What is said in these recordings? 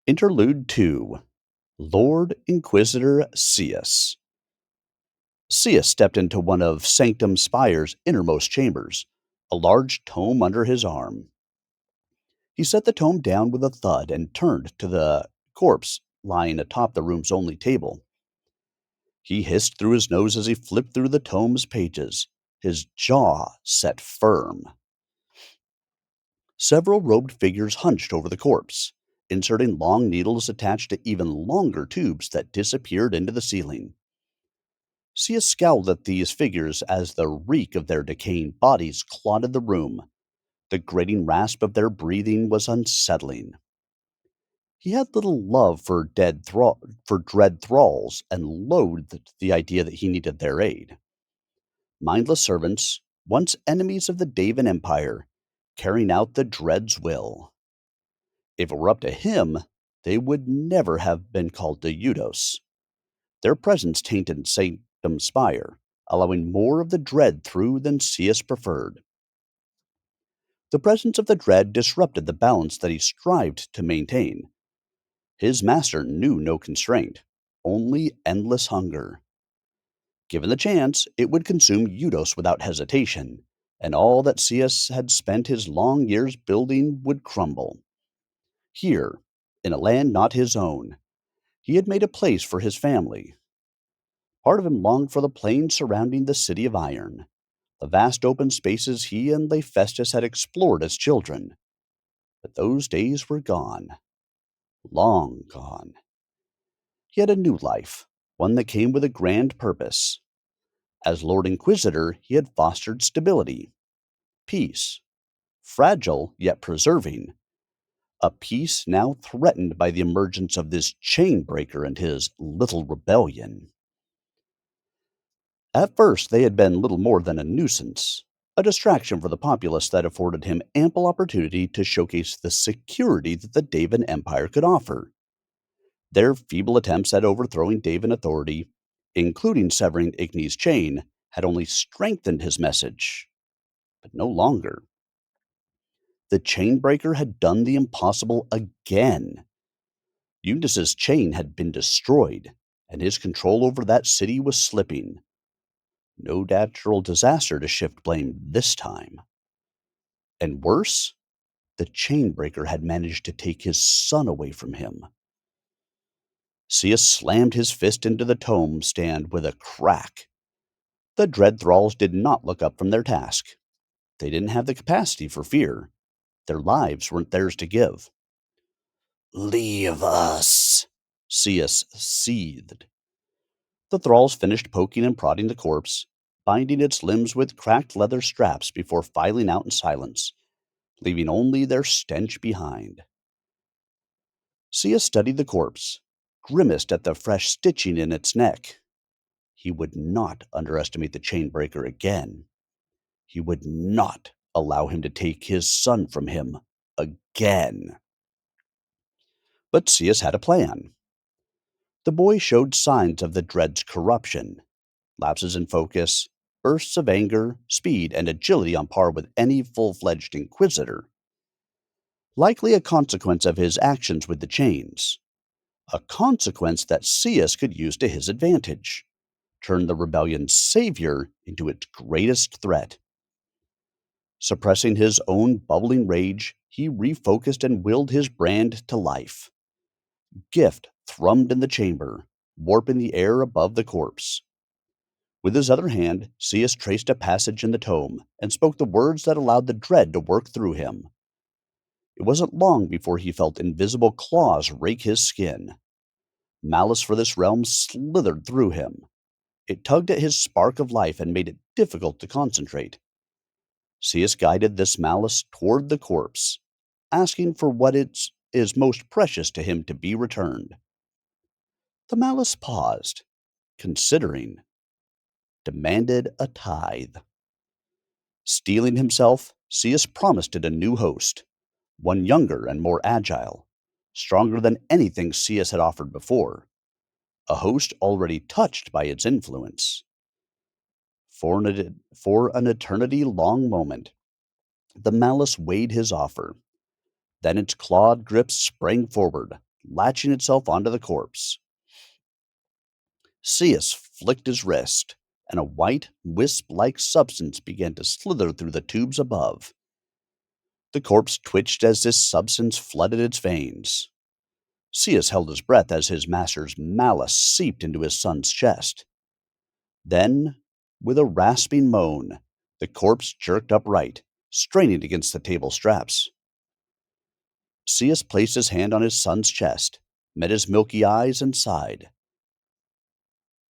Interlude 2. Lord Inquisitor Sius. Sius stepped into one of Sanctum Spire's innermost chambers, a large tome under his arm. He set the tome down with a thud and turned to the corpse lying atop the room's only table. He hissed through his nose as he flipped through the tome's pages, his jaw set firm. Several robed figures hunched over the corpse, inserting long needles attached to even longer tubes that disappeared into the ceiling. Sia scowled at these figures as the reek of their decaying bodies clotted the room. The grating rasp of their breathing was unsettling. He had little love for dread thralls and loathed the idea that he needed their aid. Mindless servants, once enemies of the Davan Empire, carrying out the dread's will. If it were up to him, they would never have been called to Eudos. Their presence tainted Sanctum Spire, allowing more of the dread through than Sius preferred. The presence of the dread disrupted the balance that he strived to maintain. His master knew no constraint, only endless hunger. Given the chance, it would consume Eudos without hesitation, and all that Sius had spent his long years building would crumble. Here, in a land not his own, he had made a place for his family. Part of him longed for the plains surrounding the City of Iron, the vast open spaces he and Hephaestus had explored as children. But those days were gone. Long gone. He had a new life, one that came with a grand purpose. As Lord Inquisitor, he had fostered stability, peace, fragile yet preserving, a peace now threatened by the emergence of this chain breaker and his little rebellion. At first, they had been little more than a nuisance, a distraction for the populace that afforded him ample opportunity to showcase the security that the Davan Empire could offer. Their feeble attempts at overthrowing Davan authority, including severing Igni's chain, had only strengthened his message. But no longer. The chainbreaker had done the impossible again. Eunice's chain had been destroyed, and his control over that city was slipping. No natural disaster to shift blame this time. And worse, the chainbreaker had managed to take his son away from him. Sius slammed his fist into the tome stand with a crack. The dread thralls did not look up from their task. They didn't have the capacity for fear. Their lives weren't theirs to give. "Leave us," Sius seethed. The thralls finished poking and prodding the corpse, binding its limbs with cracked leather straps before filing out in silence, leaving only their stench behind. Sius studied the corpse, grimaced at the fresh stitching in its neck. He would not underestimate the chainbreaker again. He would not allow him to take his son from him again. But Sius had a plan. The boy showed signs of the dread's corruption, lapses in focus, bursts of anger, speed, and agility on par with any full-fledged inquisitor. Likely a consequence of his actions with the chains. A consequence that Sius could use to his advantage. Turn the rebellion's savior into its greatest threat. Suppressing his own bubbling rage, he refocused and willed his brand to life. Gift thrummed in the chamber, warping the air above the corpse. With his other hand, Sius traced a passage in the tome and spoke the words that allowed the dread to work through him. It wasn't long before he felt invisible claws rake his skin. Malice for this realm slithered through him. It tugged at his spark of life and made it difficult to concentrate. Sius guided this malice toward the corpse, asking for what is most precious to him to be returned. The malice paused, considering, demanded a tithe. Steeling himself, Sius promised it a new host, one younger and more agile, stronger than anything Sius had offered before, a host already touched by its influence. For an eternity-long moment, the malice weighed his offer. Then its clawed grip sprang forward, latching itself onto the corpse. Cius flicked his wrist, and a white, wisp like substance began to slither through the tubes above. The corpse twitched as this substance flooded its veins. Cius held his breath as his master's malice seeped into his son's chest. Then, with a rasping moan, the corpse jerked upright, straining against the table straps. Cius placed his hand on his son's chest, met his milky eyes, and sighed.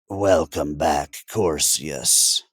"Welcome back, Corsius,"